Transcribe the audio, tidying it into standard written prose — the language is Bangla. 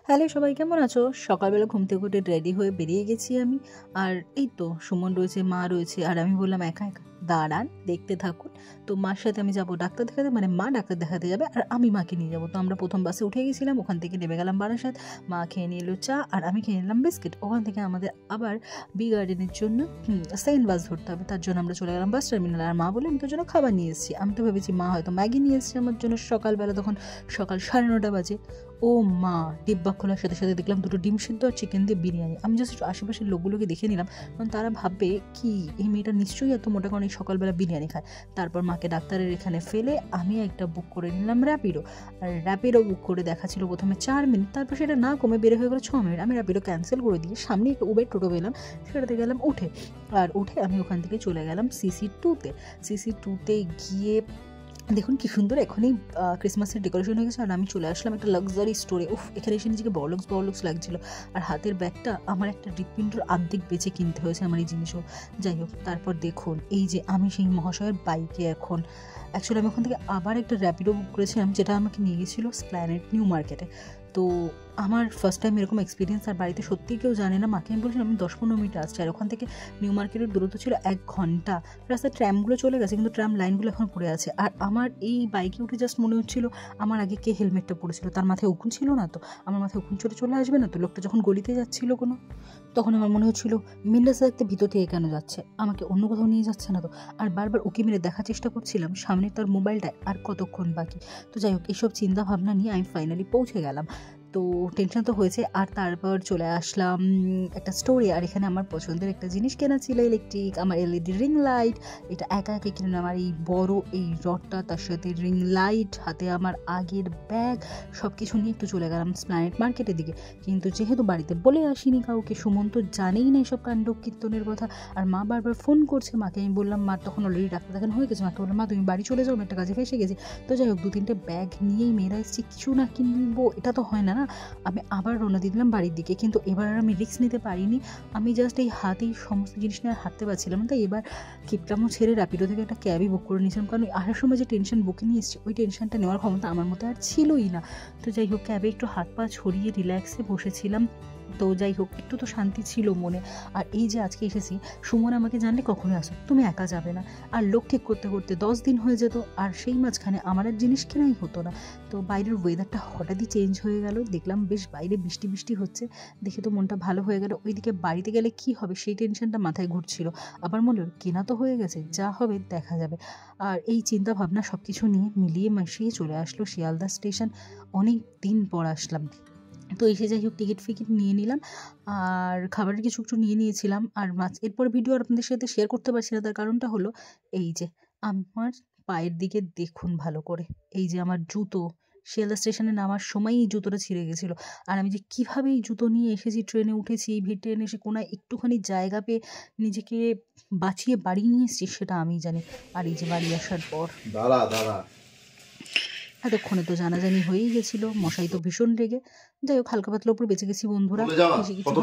হ্যালো সবাই, কেমন আছো? সকালবেলা ঘুম থেকে উঠে রেডি হয়ে বেরিয়ে গেছি আমি। আর এই তো সুমন রয়েছে, মা রয়েছে, আর আমি বললাম একা একা দাঁড়ান, দেখতে থাকুন। তো মার সাথে আমি যাবো ডাক্তার দেখাতে, মানে মা ডাক্তার দেখাতে যাবে আর আমি মাকে নিয়ে যাবো। তো আমরা প্রথম বাসে উঠে গেছিলাম, ওখান থেকে নেমে গেলাম বারাসাত। মা খেয়ে নিয়ে এলো চা আর আমি খেয়ে নিলাম বিস্কিট। ওখান থেকে আমাদের আবার বি গার্ডেনের জন্য সেকেন্ড বাস ধরতে হবে, তার জন্য আমরা চলে গেলাম বাস টার্মিনাল। আর মা বলে আমি তোর জন্য খাবার নিয়ে এসেছি। আমি তো ভেবেছি মা হয়তো ম্যাগি নিয়ে এসেছে আমার জন্য সকালবেলা, তখন সকাল 9:30 বাজে। ও মা, ডিব্বা খোলার সাথে সাথে দেখলাম 2টো ডিম সিদ্ধ আর চিকেন দিয়ে বিরিয়ানি। আমি জাস্ট আশেপাশের লোকগুলোকে দেখে নিলাম, কারণ তারা ভাববে কি এই মেয়েটা নিশ্চয়ই এত মোটা, কারণ এই সকালবেলা বিরিয়ানি খায়। তারপর মাকে ডাক্তারের এখানে ফেলে আমি একটা বুক করে নিলাম র্যাপিডো। আর র্যাপিডো বুক করে দেখাচ্ছিল প্রথমে 4 মিনিট, তারপর সেটা না কমে বেড়ে হয়ে গেলো 6 মিনিট। আমি র্যাপিডো ক্যান্সেল করে দিয়ে সামনে একটা উবের টোটো পেলাম, সেটাতে গেলাম উঠে। আর উঠে আমি ওখান থেকে চলে গেলাম CC2-তে। CC2-তে গিয়ে দেখুন কি সুন্দর এখনই ক্রিসমাসের ডেকোরেশন হয়ে গেছে। আর আমি চলে আসলাম একটা লাক্সারি স্টোরে। এখানে এসে নিজেকে বড়লুকস লাগছিল। আর হাতের ব্যাগটা আমার একটা হৃৎপিণ্ডর আর্ধেক বেচে কিনতে হয়েছে আমার এই জিনিসও। যাই হোক, তারপর দেখুন এই যে আমি সেই মহাশয়ের বাইকে এখন অ্যাকচুয়ালি আমি ওখান থেকে আবার একটা র্যাপিডো বুক করেছিলাম, যেটা আমাকে নিয়ে গেছিলো এসপ্ল্যানেড নিউ মার্কেটে। তো আমার ফার্স্ট টাইম এরকম এক্সপিরিয়েন্স। আর বাড়িতে সত্যিই কেউ জানে না, মাকে আমি বলছিলাম আমি 10-15 মিনিট আসছি। আর ওখান থেকে নিউ মার্কেটের দূরত্ব ছিল 1 ঘন্টা। রাস্তায় ট্র্যামগুলো চলে গেছে, কিন্তু ট্র্যাম লাইনগুলো এখন পড়ে আছে। আর আমার এই বাইকে উঠে জাস্ট মনে হচ্ছিল আমার আগে কে হেলমেটটা পরেছিল, তার মাথায় উকুন ছিল না তো, আমার মাথায় উকুন চলে আসবে না তো। লোকটা যখন গলিতে যাচ্ছিল তখন আমার মনে হচ্ছিল মিন্ডাসে দেখতে ভিতর থেকে কেন যাচ্ছে, আমাকে অন্য কোথাও নিয়ে যাচ্ছে না তো। আর বারবার উকি মেরে দেখার চেষ্টা করছিলাম সামনে তার মোবাইলটায় আর কতক্ষণ বাকি। তো যাই হোক, এইসব চিন্তা ভাবনা নিয়ে আমি ফাইনালি পৌঁছে গেলাম। তো টেনশন তো হয়েছে। আর তারপর চলে আসলাম একটা স্টোরে। আর এখানে আমার পছন্দের একটা জিনিস কেনা ছিল, ইলেকট্রিক, আমার LED রিং লাইট। এটা একা একা কিনে আমার এই বড় এই রডটা, তার সাথে রিং লাইট, হাতে আমার আগের ব্যাগ, সব কিছু নিয়ে একটু চলে গেলাম এসপ্ল্যানেড মার্কেটের দিকে। কিন্তু যেহেতু বাড়িতে বলে আসিনি কাউকে, সুমন তো জানেই না এসব কাণ্ড কীর্তনের কথা। আর মা বারবার ফোন করছে, মাকে আমি বললাম, মা তখন অলরেডি ডাক্তার দেখানো হয়ে গেছে, মাকে বললাম মা তুমি বাড়ি চলে যাও, আমি একটা কাজে ফেসে গেছি। তো যাই হোক, 2-3টে ব্যাগ নিয়েই মেয়েরা এসেছি, কিছু না কিনবো এটা তো হয় না। আমি আবার রওনা দিয়ে দিলাম বাড়ির দিকে। কিন্তু এবার আমি রিস্ক নিতে পারিনি। আমি জাস্ট এই হাতেই সমস্ত জিনিস নিয়ে হাঁটতে পারছিলাম, তাই এবার কিপটামো ছেড়ে র্যাপিডো থেকে একটা ক্যাবই বুক করে নিয়েছিলাম, কারণ আসার সময় যে টেনশন বুকে নিয়ে এসেছি, ওই টেনশনটা নেওয়ার ক্ষমতা আমার মধ্যে আর ছিলই না। তো যাই হোক, ক্যাবে একটু হাত পা ছড়িয়ে রিল্যাক্সে বসেছিলাম। তো যাই হোক, একটু তো শান্তি ছিল মনে। আর এই যে আজকে এসেছি, সুমন আমাকে জানলে কখনোই আসো তুমি একা যাবে না। আর লোক ঠিক করতে করতে 10 দিন হয়ে যেত, আর সেই মাঝখানে আমার আর জিনিস কেনাই হতো না। তো বাইরের ওয়েদারটা হঠাৎই চেঞ্জ হয়ে গেল, দেখলাম বেশ বাইরে বৃষ্টি বৃষ্টি হচ্ছে, দেখে তো মনটা ভালো হয়ে গেল। ওইদিকে বাড়িতে গেলে কি হবে সেই টেনশনটা মাথায় ঘুরছিল। আবার মনে হলো কেনা তো হয়ে গেছে, যা হবে দেখা যাবে। আর এই চিন্তা ভাবনা সব কিছু নিয়ে মিলিয়ে মিশিয়ে চলে আসলো শিয়ালদা স্টেশন। অনেক দিন পর আসলাম। তো এসে যাই হোক, টিকিট ফিকিট নিয়ে নিলাম আর খাবারের কিছু একটু নিয়ে নিয়েছিলাম। আর এরপর ভিডিও আর আপনাদের সাথে শেয়ার করতে পারছি না, তার কারণটা হলো এই যে আমার পায়ের দিকে দেখুন ভালো করে। এই যে আমার জুতো, শিয়ালদা স্টেশনে নামার সময় এই জুতোটা ছিঁড়ে গেছিলো। আর আমি যে কীভাবে এই জুতো নিয়ে এসেছি, ট্রেনে উঠেছি, এই ভিড় ট্রেনে এসে কোনায় একটুখানি জায়গা পেয়ে নিজেকে বাঁচিয়ে বাড়ি নিয়ে এসেছি, সেটা আমিই জানি। আর এই যে বাড়ি আসার পর এতক্ষণে তো জানাজানি হয়েই গেছিলো, মশাই তো ভীষণ রেগে। যাই হোক, হালকা পাতলা উপর বেঁচে গেছি বন্ধুরা, বেশি কিছু